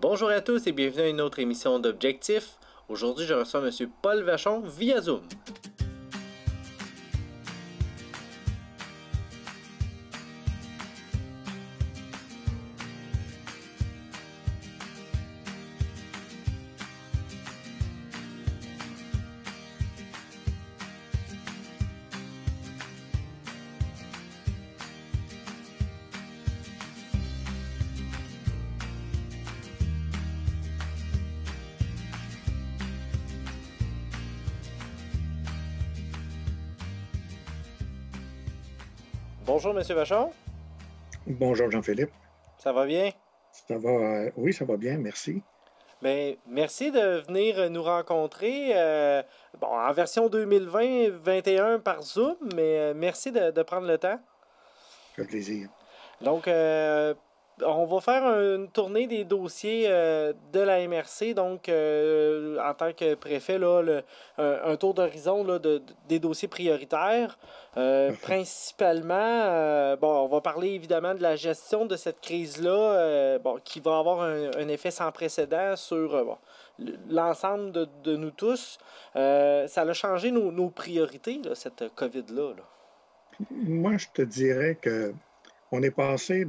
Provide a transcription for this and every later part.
Bonjour à tous et bienvenue à une autre émission d'Objectif. Aujourd'hui, je reçois M. Paul Vachon via Zoom. Bonjour, M. Vachon. Bonjour Jean-Philippe. Ça va bien? Ça va, oui, ça va bien, merci. Ben, merci de venir nous rencontrer en version 2020-21 par Zoom, mais merci de prendre le temps. Ça fait plaisir. Donc, on va faire une tournée des dossiers de la MRC. Donc, en tant que préfet, là, un tour d'horizon là, des dossiers prioritaires. Parfait. Principalement, on va parler évidemment de la gestion de cette crise-là, qui va avoir un effet sans précédent sur l'ensemble de nous tous. Ça a changé nos priorités, là, cette COVID-là. Là. Moi, je te dirais que on est passé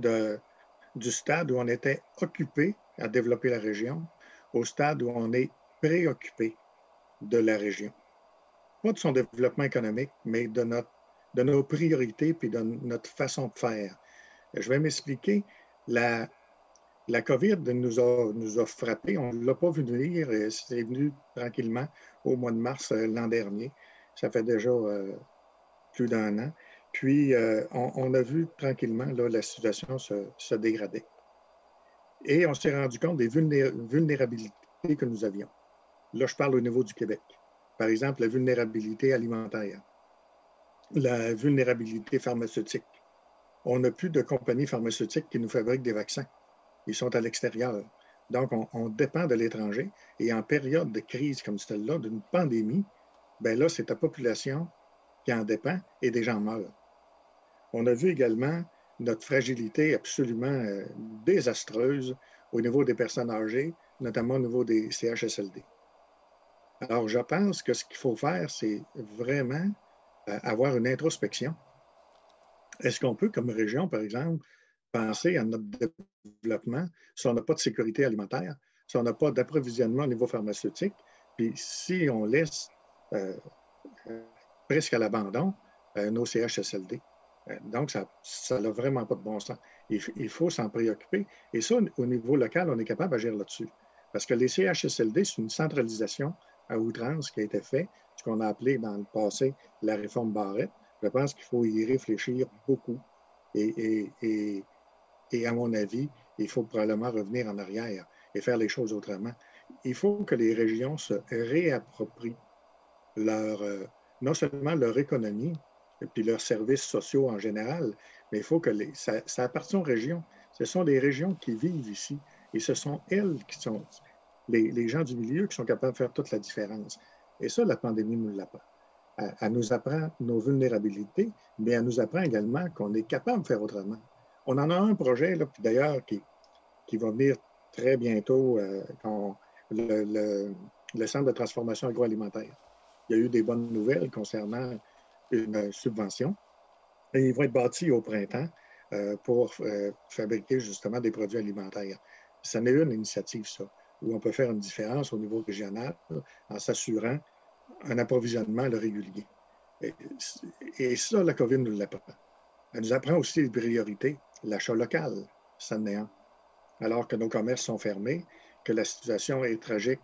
du stade où on était occupé à développer la région au stade où on est préoccupé de la région. Pas de son développement économique, mais de nos priorités puis de notre façon de faire. Je vais m'expliquer. La, la COVID nous a frappés. On ne l'a pas vu venir. C'est venu tranquillement au mois de mars l'an dernier. Ça fait déjà plus d'un an. Puis, on a vu tranquillement là, la situation se dégrader. Et on s'est rendu compte des vulnérabilités que nous avions. Là, je parle au niveau du Québec. Par exemple, la vulnérabilité alimentaire, la vulnérabilité pharmaceutique. On n'a plus de compagnies pharmaceutiques qui nous fabriquent des vaccins. Ils sont à l'extérieur. Donc, on dépend de l'étranger. Et en période de crise comme celle-là, d'une pandémie, ben là, c'est ta population qui en dépend et des gens meurent. On a vu également notre fragilité absolument désastreuse au niveau des personnes âgées, notamment au niveau des CHSLD. Alors, je pense que ce qu'il faut faire, c'est vraiment avoir une introspection. Est-ce qu'on peut, comme région, par exemple, penser à notre développement si on n'a pas de sécurité alimentaire, si on n'a pas d'approvisionnement au niveau pharmaceutique, puis si on laisse euh, presque à l'abandon nos CHSLD? Donc, ça n'a vraiment pas de bon sens. Il faut s'en préoccuper. Et ça, au niveau local, on est capable d'agir là-dessus. Parce que les CHSLD, c'est une centralisation à outrance qui a été faite, ce qu'on a appelé dans le passé la réforme Barrette. Je pense qu'il faut y réfléchir beaucoup. Et à mon avis, il faut probablement revenir en arrière et faire les choses autrement. Il faut que les régions se réapproprient leur, non seulement leur économie, et puis leurs services sociaux en général, mais il faut que ça appartient aux régions. Ce sont des régions qui vivent ici et ce sont elles qui sont les gens du milieu qui sont capables de faire toute la différence. Et ça, la pandémie nous l'apprend. Elle nous apprend nos vulnérabilités, mais elle nous apprend également qu'on est capable de faire autrement. On en a un projet, là, puis d'ailleurs, qui va venir très bientôt, le Centre de transformation agroalimentaire. Il y a eu des bonnes nouvelles concernant une subvention. Et ils vont être bâtis au printemps pour fabriquer justement des produits alimentaires. Ça n'est une initiative, ça, où on peut faire une différence au niveau régional en s'assurant un approvisionnement régulier. Et, et ça, la COVID nous l'apprend. Elle nous apprend aussi les priorités, l'achat local, ça n'est un. Alors que nos commerces sont fermés, que la situation est tragique,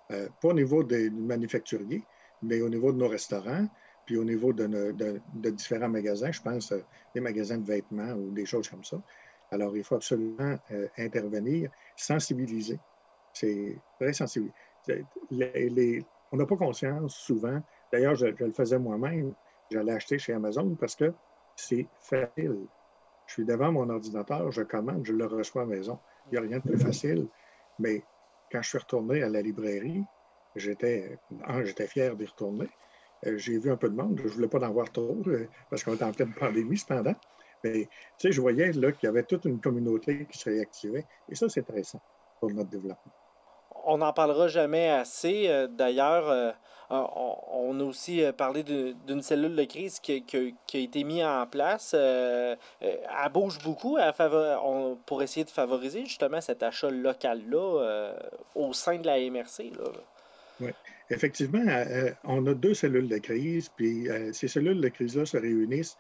pas au niveau des manufacturiers, mais au niveau de nos restaurants, puis au niveau de différents magasins, je pense des magasins de vêtements ou des choses comme ça. Alors, il faut absolument intervenir, sensibiliser. C'est très sensible. On n'a pas conscience souvent. D'ailleurs, je le faisais moi-même. J'allais acheter chez Amazon parce que c'est facile. Je suis devant mon ordinateur, je commande, je le reçois à la maison. Il n'y a rien de plus facile. Mais quand je suis retourné à la librairie, j'étais fier d'y retourner. J'ai vu un peu de monde. Je ne voulais pas en voir trop parce qu'on est en pleine pandémie cependant. Mais tu sais, je voyais là, qu'il y avait toute une communauté qui se réactivait. Et ça, c'est intéressant. pour notre développement. On n'en parlera jamais assez. D'ailleurs, on a aussi parlé d'une cellule de crise qui a été mise en place. Elle bouge beaucoup pour essayer de favoriser justement cet achat local-là au sein de la MRC, là. Oui, effectivement, on a deux cellules de crise, puis ces cellules de crise-là se réunissent,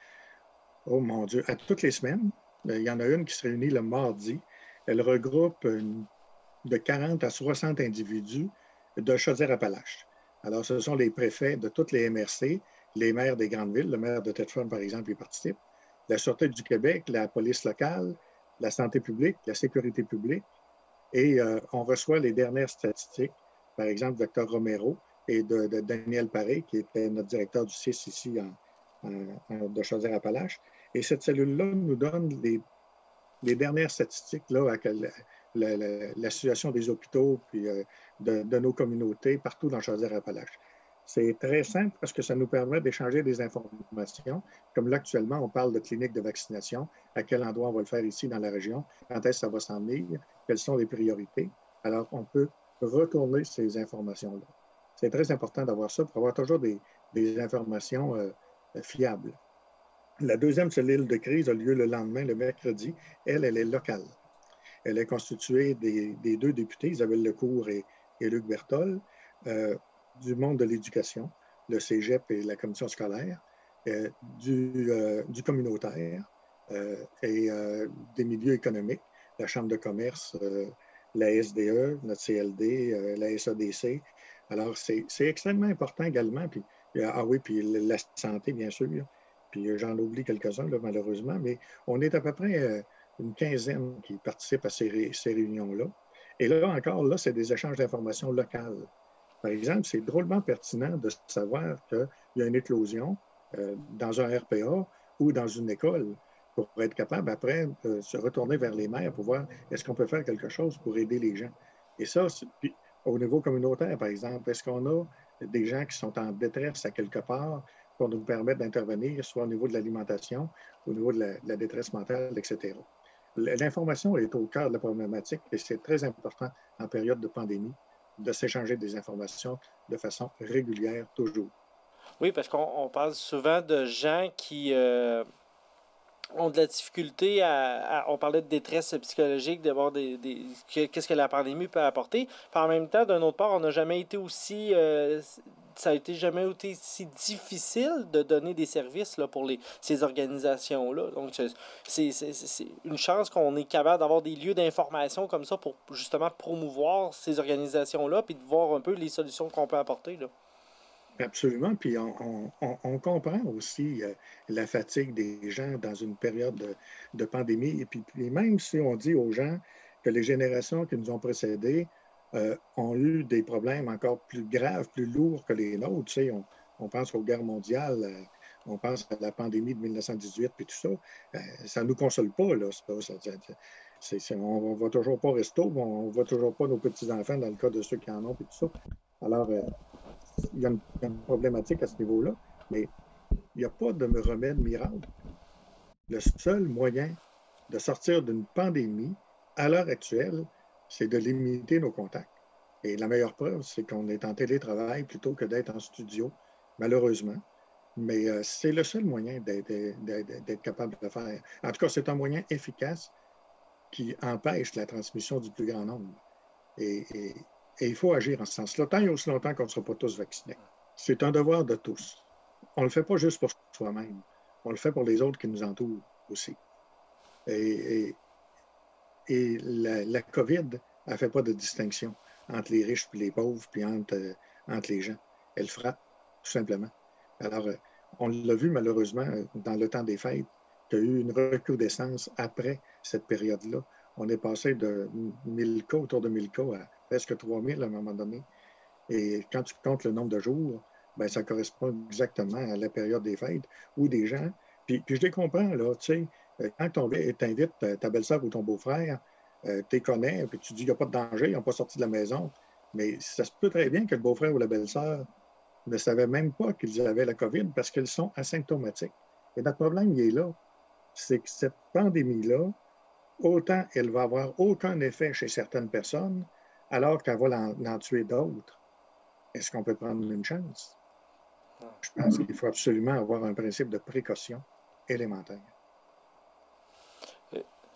oh mon Dieu, à toutes les semaines. Il y en a une qui se réunit le mardi. Elle regroupe de 40 à 60 individus de Chaudière-Appalaches. Alors, ce sont les préfets de toutes les MRC, les maires des grandes villes, le maire de Thetford, par exemple, y participe, la Sûreté du Québec, la police locale, la santé publique, la sécurité publique, et on reçoit les dernières statistiques, par exemple, Dr Romero et de Daniel Paré, qui était notre directeur du CIS ici de Chaudière-Appalaches. Et cette cellule-là nous donne les dernières statistiques, là, la situation des hôpitaux puis de nos communautés partout dans Chaudière-Appalaches. C'est très simple parce que ça nous permet d'échanger des informations. Comme là, actuellement, on parle de cliniques de vaccination. À quel endroit on va le faire ici dans la région? Quand est-ce que ça va s'en venir? Quelles sont les priorités? Alors, on peut retourner ces informations-là. C'est très important d'avoir ça pour avoir toujours des informations fiables. La deuxième cellule de crise a lieu le lendemain, le mercredi. Elle est locale. Elle est constituée des deux députés, Isabelle Lecourt et Luc Berthold, du monde de l'éducation, le cégep et la commission scolaire, du communautaire et des milieux économiques, la Chambre de commerce, la SDE, notre CLD, la SADC. Alors, c'est extrêmement important également. Puis, ah oui, puis la santé, bien sûr. Puis j'en oublie quelques-uns, là, malheureusement, mais on est à peu près une quinzaine qui participent à ces réunions-là. Et là encore, là, c'est des échanges d'informations locales. Par exemple, c'est drôlement pertinent de savoir qu'il y a une éclosion dans un RPA ou dans une école pour être capable après de se retourner vers les maires pour voir est-ce qu'on peut faire quelque chose pour aider les gens. Et ça, puis, au niveau communautaire, par exemple, est-ce qu'on a des gens qui sont en détresse à quelque part pour nous permettre d'intervenir, soit au niveau de l'alimentation, au niveau de la détresse mentale, etc. L'information est au cœur de la problématique et c'est très important en période de pandémie de s'échanger des informations de façon régulière, toujours. Oui, parce qu'on parle souvent de gens qui ont de la difficulté on parlait de détresse psychologique, de voir qu'est-ce que la pandémie peut apporter. Puis en même temps, d'un autre part, on n'a jamais été aussi ça a été jamais été si difficile de donner des services là, pour ces organisations-là. Donc, c'est une chance qu'on est capable d'avoir des lieux d'information comme ça pour justement promouvoir ces organisations-là puis de voir un peu les solutions qu'on peut apporter, là. Absolument. Puis on comprend aussi la fatigue des gens dans une période de pandémie. Et puis même si on dit aux gens que les générations qui nous ont précédés ont eu des problèmes encore plus graves, plus lourds que les nôtres, tu sais, on pense aux guerres mondiales, on pense à la pandémie de 1918 puis tout ça, ça ne nous console pas, là. On ne va toujours pas au resto, on ne voit toujours pas nos petits-enfants dans le cas de ceux qui en ont puis tout ça. Alors, il y a une problématique à ce niveau-là, mais il n'y a pas de remède miracle. Le seul moyen de sortir d'une pandémie à l'heure actuelle, c'est de limiter nos contacts. Et la meilleure preuve, c'est qu'on est en télétravail plutôt que d'être en studio, malheureusement. Mais c'est le seul moyen d'être capable de le faire. En tout cas, c'est un moyen efficace qui empêche la transmission du plus grand nombre. Et il faut agir en ce sens-là, tant et aussi longtemps qu'on ne sera pas tous vaccinés. C'est un devoir de tous. On ne le fait pas juste pour soi-même. On le fait pour les autres qui nous entourent aussi. Et la COVID ne fait pas de distinction entre les riches et les pauvres, puis entre les gens. Elle frappe, tout simplement. Alors, on l'a vu malheureusement dans le temps des fêtes, qu'il y a eu une recrudescence après cette période-là. On est passé de 1000 cas, autour de 1000 cas, à presque 3000 à un moment donné. Et quand tu comptes le nombre de jours, ben, ça correspond exactement à la période des fêtes où des gens. Puis je les comprends, là, tu sais, quand tu invites ta belle-sœur ou ton beau-frère, tu les connais, puis tu dis qu'il n'y a pas de danger, ils n'ont pas sorti de la maison. Mais ça se peut très bien que le beau-frère ou la belle-sœur ne savaient même pas qu'ils avaient la COVID parce qu'ils sont asymptomatiques. Et notre problème, il est là. C'est que cette pandémie-là autant elle va avoir aucun effet chez certaines personnes, alors qu'elle va en tuer d'autres. Est-ce qu'on peut prendre une chance? Je pense qu'il faut absolument avoir un principe de précaution élémentaire.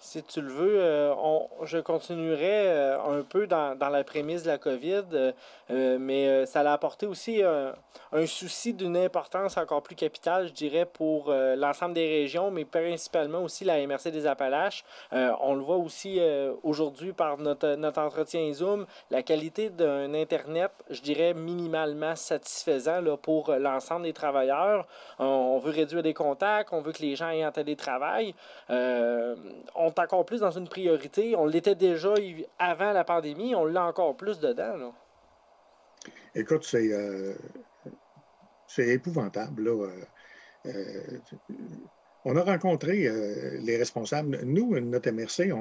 Si tu le veux, je continuerai un peu dans la prémisse de la COVID, mais ça a apporté aussi un souci d'une importance encore plus capitale, je dirais, pour l'ensemble des régions, mais principalement aussi la MRC des Appalaches. On le voit aussi aujourd'hui par notre entretien Zoom, la qualité d'un Internet, je dirais, minimalement satisfaisant là, pour l'ensemble des travailleurs. On veut réduire des contacts, on veut que les gens aient en télétravail. On est encore plus dans une priorité. On l'était déjà avant la pandémie, on l'a encore plus dedans. Là. Écoute, c'est épouvantable. Là. Euh, on a rencontré les responsables. Nous, notre MRC,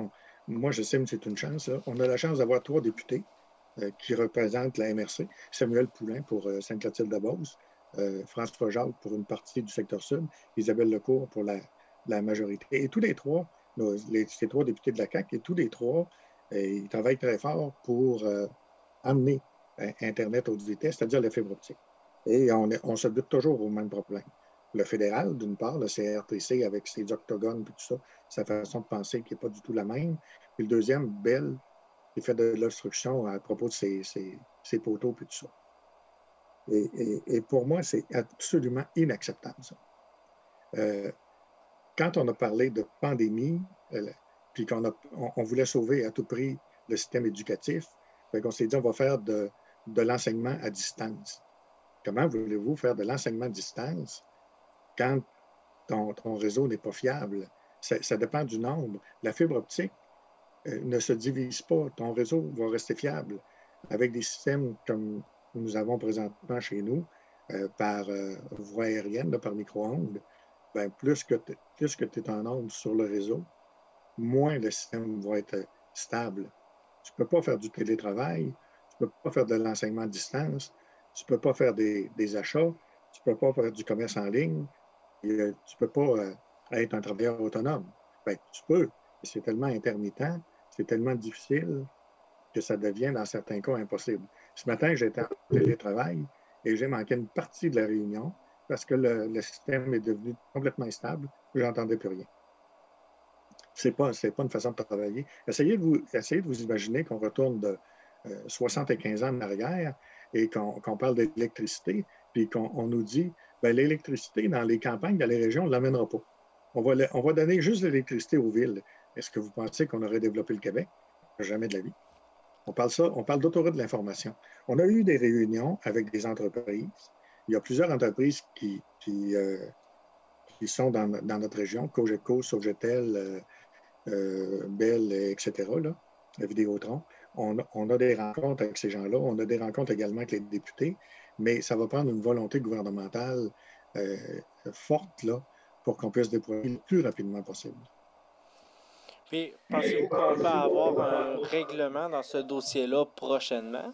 moi, je sais que c'est une chance. Là. On a la chance d'avoir 3 députés qui représentent la MRC. Samuel Poulain pour Sainte-Clotilde-de-Beauce, François Jacques pour une partie du secteur sud, Isabelle Lecourt pour la majorité. Et tous les trois, ces 3 députés de la CAQ, et tous les 3, ils travaillent très fort pour amener Internet haute vitesse, c'est-à-dire la fibre optique. Et on se bute toujours au même problème. Le fédéral, d'une part, le CRTC avec ses octogones et tout ça, sa façon de penser qui n'est pas du tout la même. Puis le deuxième, Bell, qui fait de l'obstruction à propos de ses poteaux et tout ça. Et pour moi, c'est absolument inacceptable, ça. Quand on a parlé de pandémie, puis on voulait sauver à tout prix le système éducatif, on s'est dit on va faire de l'enseignement à distance. Comment voulez-vous faire de l'enseignement à distance quand ton réseau n'est pas fiable? Ça dépend du nombre. La fibre optique ne se divise pas. Ton réseau va rester fiable. Avec des systèmes comme nous avons présentement chez nous, par voie aérienne, là, par micro-ondes, ben, plus que tu es en onde sur le réseau, moins le système va être stable. Tu ne peux pas faire du télétravail, tu ne peux pas faire de l'enseignement à distance, tu ne peux pas faire des achats, tu ne peux pas faire du commerce en ligne, tu ne peux pas être un travailleur autonome. Ben, tu peux, mais c'est tellement intermittent, c'est tellement difficile que ça devient, dans certains cas, impossible. Ce matin, j'étais en télétravail et j'ai manqué une partie de la réunion parce que le système est devenu complètement instable, je n'entendais plus rien. C'est pas une façon de travailler. Essayez de vous imaginer qu'on retourne de 75 ans en arrière et qu'on parle d'électricité, puis qu'on nous dit, ben, l'électricité dans les campagnes, dans les régions, on ne l'amènera pas. On va donner juste l'électricité aux villes. Est-ce que vous pensez qu'on aurait développé le Québec? Jamais de la vie. On parle d'autoroute de l'information. On a eu des réunions avec des entreprises. Il y a plusieurs entreprises qui sont dans notre région, Cogeco, Sogetel, Bell, etc., là, Vidéotron. On a des rencontres avec ces gens-là. On a des rencontres également avec les députés, mais ça va prendre une volonté gouvernementale forte là, pour qu'on puisse déployer le plus rapidement possible. Puis, pensez-vous qu'on peut avoir un règlement dans ce dossier-là prochainement?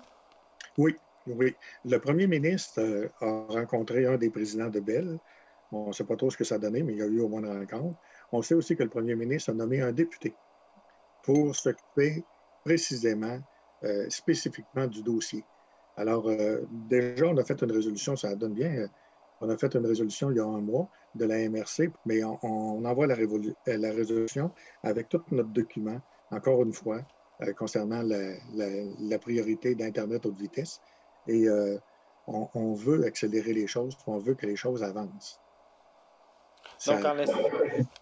Oui, oui. Le premier ministre a rencontré un des présidents de Bell. On ne sait pas trop ce que ça a donné, mais il y a eu au moins une rencontre. On sait aussi que le premier ministre a nommé un député pour s'occuper précisément, spécifiquement du dossier. Alors, déjà, on a fait une résolution, ça donne bien. On a fait une résolution il y a un mois de la MRC, mais on envoie la résolution avec tout notre document, encore une fois, concernant la priorité d'Internet haute vitesse. Et on veut accélérer les choses, on veut que les choses avancent. Donc,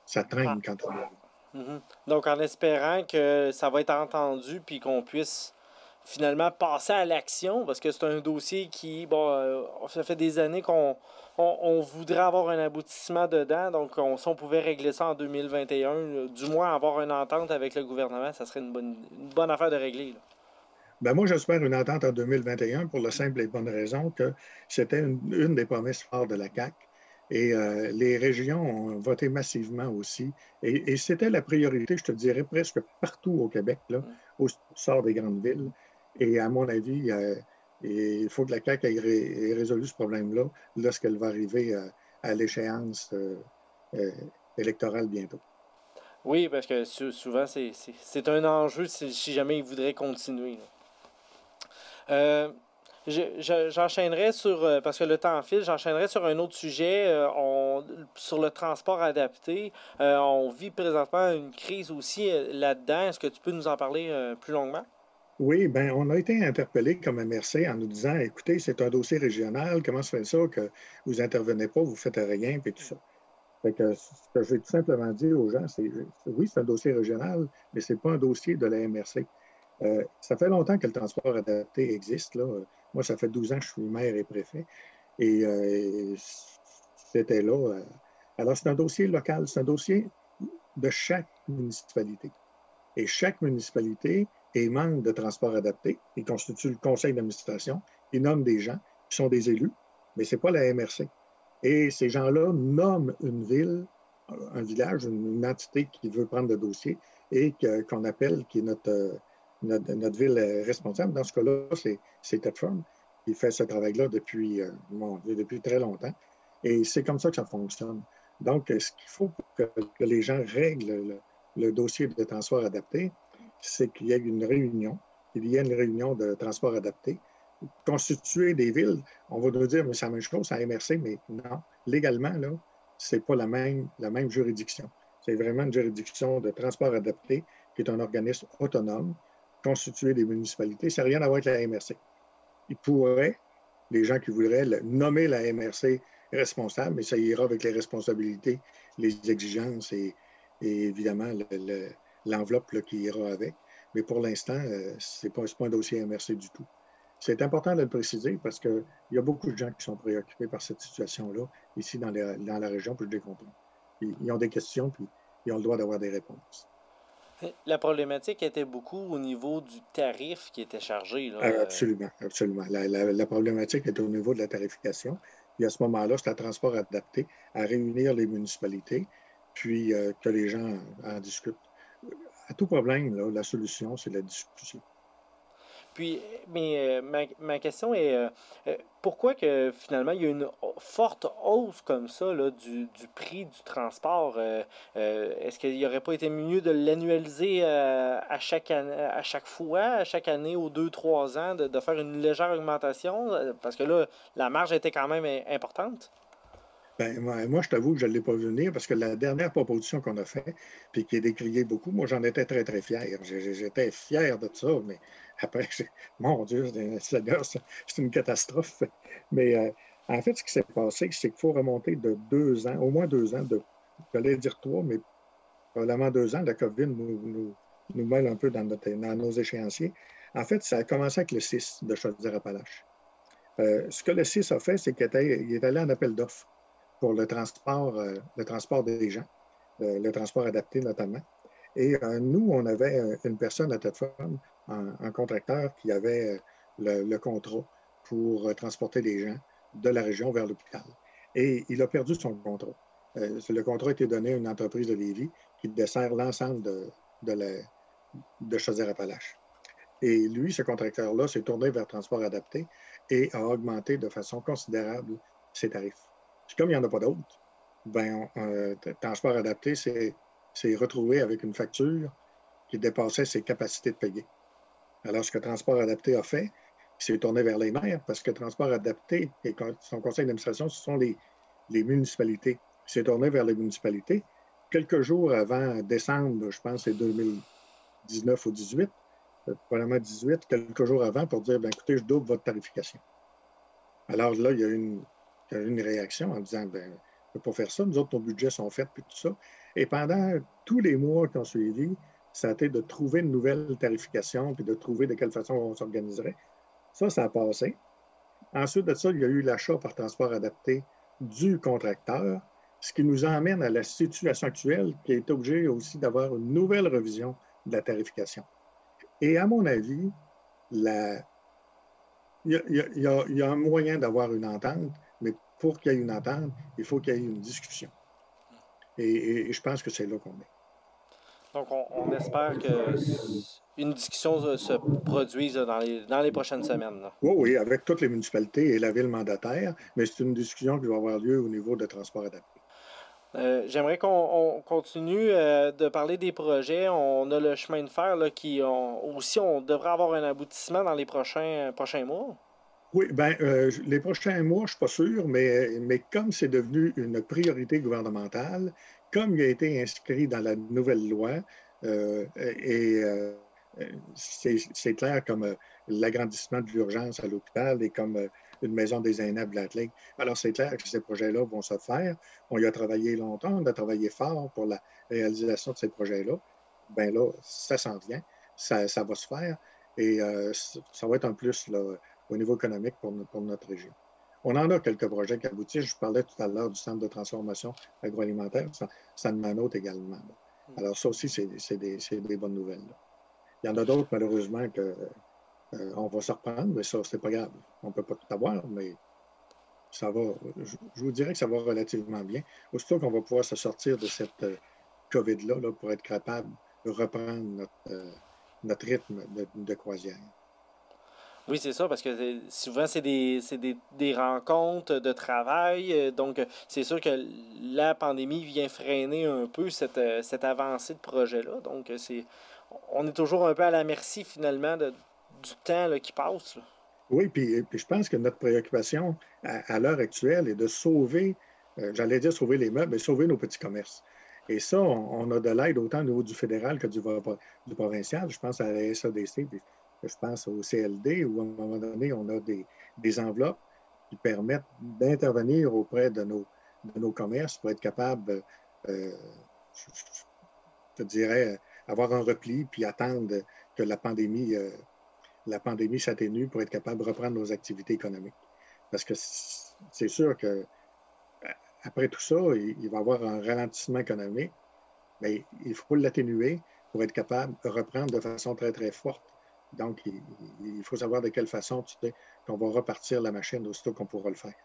Ça traîne quand on arrive. Donc, en espérant que ça va être entendu puis qu'on puisse finalement passer à l'action, parce que c'est un dossier qui, bon, ça fait des années qu'on voudrait avoir un aboutissement dedans. Donc, si on pouvait régler ça en 2021, du moins avoir une entente avec le gouvernement, ça serait une bonne affaire de régler. Là. Ben moi, j'espère une entente en 2021 pour la simple et bonne raison que c'était une des promesses fortes de la CAQ. Et les régions ont voté massivement aussi. Et c'était la priorité, je te dirais, presque partout au Québec, là, au sort des grandes villes. Et à mon avis, il faut que la CAQ ait résolu ce problème-là lorsqu'elle va arriver à l'échéance électorale bientôt. Oui, parce que souvent, c'est un enjeu si jamais ils voudraient continuer. Euh, j'enchaînerai sur, parce que le temps file, j'enchaînerai sur un autre sujet, sur le transport adapté. On vit présentement une crise aussi là-dedans. Est-ce que tu peux nous en parler plus longuement? Oui, bien, on a été interpellé comme MRC en nous disant, écoutez, c'est un dossier régional, comment se fait ça que vous intervenez pas, vous faites rien, puis tout ça. Fait que ce que j'ai tout simplement dit aux gens, c'est oui, c'est un dossier régional, mais c'est pas un dossier de la MRC. Ça fait longtemps que le transport adapté existe, là. Moi, ça fait 12 ans que je suis maire et préfet, et c'était là. Alors, c'est un dossier local, c'est un dossier de chaque municipalité. Et chaque municipalité est membre de transport adapté. Il constitue le conseil d'administration. Il nomme des gens qui sont des élus, mais ce n'est pas la MRC. Et ces gens-là nomment une ville, un village, une entité qui veut prendre le dossier et qu'on appelle, qui est notre ville responsable. Dans ce cas-là, c'est Tetford qui fait ce travail-là depuis très longtemps. Et c'est comme ça que ça fonctionne. Donc, ce qu'il faut pour que les gens règlent le dossier de transport adapté, c'est qu'il y ait une réunion, qu'il y ait une réunion de transport adapté. Constituer des villes, on va nous dire, mais c'est la même chose, c'est la MRC, mais non. Légalement, là, c'est pas la même juridiction. C'est vraiment une juridiction de transport adapté qui est un organisme autonome, constitué des municipalités. Ça n'a rien à voir avec la MRC. Ils pourraient, les gens qui voudraient, nommer la MRC responsable, mais ça ira avec les responsabilités, les exigences et évidemment l'enveloppe qui ira avec. Mais pour l'instant, ce n'est pas un dossier MRC du tout. C'est important de le préciser parce qu'il y a beaucoup de gens qui sont préoccupés par cette situation-là ici dans la région, puis je les comprends. Ils ont des questions, puis ils ont le droit d'avoir des réponses. La problématique était beaucoup au niveau du tarif qui était chargé, là. Absolument, absolument. La problématique est au niveau de la tarification. Et à ce moment-là, c'est un transport adapté à réunir les municipalités, puis que les gens en discutent. À tout problème, là, la solution, c'est la discussion. Puis, mais ma question est pourquoi que finalement il y a une forte hausse comme ça là, du prix du transport? Est-ce qu'il n'aurait pas été mieux de l'annualiser à chaque à chaque fois, à chaque année, aux 2, 3 ans, de faire une légère augmentation? Parce que là, la marge était quand même importante. Ben, moi, je t'avoue que je ne l'ai pas vu venir parce que la dernière proposition qu'on a faite, puis qui est décriée beaucoup, moi, j'en étais très, très fier. J'étais fier de ça, mais après, mon Dieu, c'est une catastrophe. Mais en fait, ce qui s'est passé, c'est qu'il faut remonter de 2 ans, au moins 2 ans, j'allais dire 3, mais probablement 2 ans. La COVID nous mêle un peu dans nos échéanciers. En fait, ça a commencé avec le 6 de Chaudière-Appalaches. Ce que le 6 a fait, c'est qu'il est allé en appel d'offres pour le transport des gens, le transport adapté notamment. Et nous, on avait une personne à Tetford, un contracteur qui avait le contrat pour transporter les gens de la région vers l'hôpital. Et il a perdu son contrat. Le contrat a été donné à une entreprise de Lévis qui dessert l'ensemble de Chaudière-Appalaches. Et lui, ce contracteur-là, s'est tourné vers Transport adapté et a augmenté de façon considérable ses tarifs. Puis comme il n'y en a pas d'autres, ben, Transport adapté s'est retrouvé avec une facture qui dépassait ses capacités de payer. Alors, ce que Transport adapté a fait, il s'est tourné vers les maires parce que Transport adapté et son conseil d'administration, ce sont les municipalités. Il s'est tourné vers les municipalités. Quelques jours avant décembre, je pense que c'est 2019 ou 18, probablement 18, quelques jours avant, pour dire, ben, écoutez, je double votre tarification. Alors là, il y a une réaction en disant, ben, on ne peut pas faire ça, nous autres, nos budgets sont faits, puis tout ça. Et pendant tous les mois qui ont suivi, ça a été de trouver une nouvelle tarification, puis de trouver de quelle façon on s'organiserait. Ça a passé. Ensuite de ça, il y a eu l'achat par transport adapté du contracteur, ce qui nous emmène à la situation actuelle qui est obligée aussi d'avoir une nouvelle revision de la tarification. Et à mon avis, il y a un moyen d'avoir une entente, mais pour qu'il y ait une entente, il faut qu'il y ait une discussion. Et je pense que c'est là qu'on est. Donc, on espère que une discussion se produise là, dans les prochaines semaines, là. Oui, oui, avec toutes les municipalités et la ville mandataire, mais c'est une discussion qui va avoir lieu au niveau de transport adapté. J'aimerais qu'on continue de parler des projets. On a le chemin de fer là, aussi, on devrait avoir un aboutissement dans les prochains mois. Oui, ben, les prochains mois, je ne suis pas sûr, mais comme c'est devenu une priorité gouvernementale, comme il a été inscrit dans la nouvelle loi, c'est clair comme l'agrandissement de l'urgence à l'hôpital et comme une maison des aînés à Black. Alors, c'est clair que ces projets-là vont se faire. On y a travaillé longtemps, on a travaillé fort pour la réalisation de ces projets-là. Ben là, ça s'en vient, ça va se faire et ça va être un plus là, au niveau économique pour notre région. On en a quelques projets qui aboutissent. Je parlais tout à l'heure du centre de transformation agroalimentaire. Ça en a un autre également. Là. Alors, ça aussi, c'est des bonnes nouvelles. Là. Il y en a d'autres, malheureusement, on va se reprendre, mais ça, c'est pas grave. On ne peut pas tout avoir, mais ça va. Je vous dirais que ça va relativement bien. Aussitôt qu'on va pouvoir se sortir de cette COVID-là là, pour être capable de reprendre notre rythme de croisière. Oui, c'est ça, parce que souvent, des rencontres de travail. Donc, c'est sûr que la pandémie vient freiner un peu cette avancée de projet-là. Donc, on est toujours un peu à la merci, finalement, du temps là, qui passe. Là. Oui, puis je pense que notre préoccupation à l'heure actuelle est de sauver, j'allais dire sauver les meubles, mais sauver nos petits commerces. Et ça, on a de l'aide autant au niveau du fédéral que du provincial. Je pense à la SADC, puis je pense au CLD, où à un moment donné, on a des enveloppes qui permettent d'intervenir auprès de nos commerces pour être capable, je te dirais, avoir un repli, puis attendre que la pandémie s'atténue pour être capable de reprendre nos activités économiques. Parce que c'est sûr que après tout ça, il va y avoir un ralentissement économique, mais il faut l'atténuer pour être capable de reprendre de façon très, très forte. Donc, il faut savoir de quelle façon qu'on va repartir la machine aussitôt qu'on pourra le faire.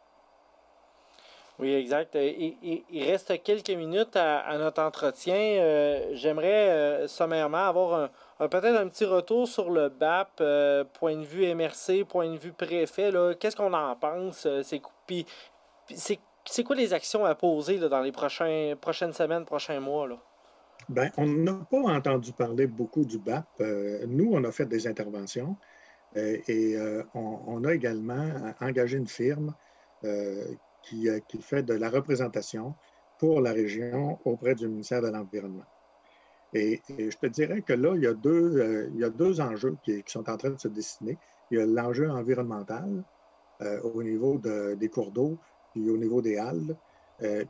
Oui, exact. Il reste quelques minutes à notre entretien. J'aimerais sommairement avoir peut-être un petit retour sur le BAP, point de vue MRC, point de vue préfet. Qu'est-ce qu'on en pense? Puis c'est quoi les actions à poser là, dans les prochaines semaines, prochains mois? Là? Bien, on n'a pas entendu parler beaucoup du BAP. Nous, on a fait des interventions et on a également engagé une firme qui fait de la représentation pour la région auprès du ministère de l'Environnement. Et je te dirais que là, il y a deux enjeux qui sont en train de se dessiner. Il y a l'enjeu environnemental au niveau des cours d'eau, puis au niveau des halles.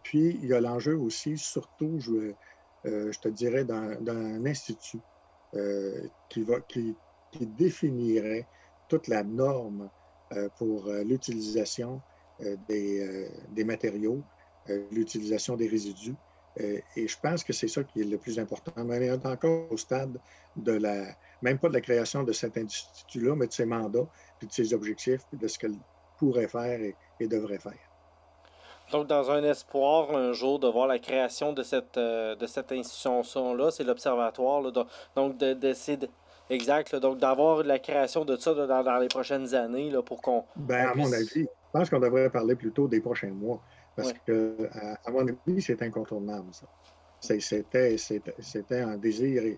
Puis il y a l'enjeu aussi, surtout, je te dirais, d'un institut qui définirait toute la norme pour l'utilisation des matériaux, l'utilisation des résidus. Et je pense que c'est ça qui est le plus important. Mais on est encore au stade même pas de la création de cet institut-là, mais de ses mandats, puis de ses objectifs, puis de ce qu'elle pourrait faire et devrait faire. Donc, dans un espoir un jour de voir la création de cette institution-là, c'est l'Observatoire. Là, donc, d'essayer exact. Là, donc, d'avoir la création de ça dans les prochaines années là, pour Ben, on à mon avis, puisse. je pense qu'on devrait parler plutôt des prochains mois, parce Oui. que, à mon avis, c'est incontournable, ça. C'était un désir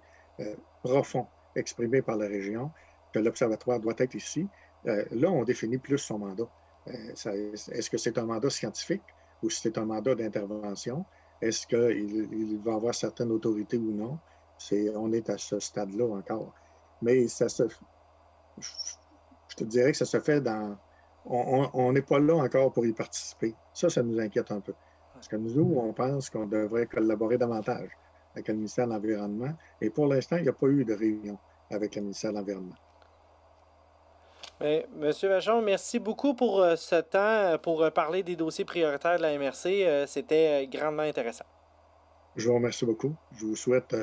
profond exprimé par la région que l'Observatoire doit être ici. Là, on définit plus son mandat. Est-ce que c'est un mandat scientifique ou si c'est un mandat d'intervention? Est-ce qu'il va avoir certaines autorités ou non? On est à ce stade-là encore. Mais je te dirais que ça se fait dans. On n'est pas là encore pour y participer. Ça nous inquiète un peu. Parce que nous, on pense qu'on devrait collaborer davantage avec le ministère de l'Environnement. Et pour l'instant, il n'y a pas eu de réunion avec le ministère de l'Environnement. Mais, Monsieur Vachon, merci beaucoup pour ce temps, pour parler des dossiers prioritaires de la MRC. C'était grandement intéressant. Je vous remercie beaucoup. Je vous souhaite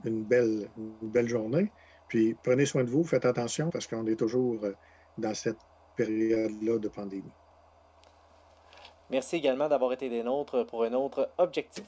une belle journée. Puis prenez soin de vous, faites attention parce qu'on est toujours dans cette période-là de pandémie. Merci également d'avoir été des nôtres pour un autre objectif.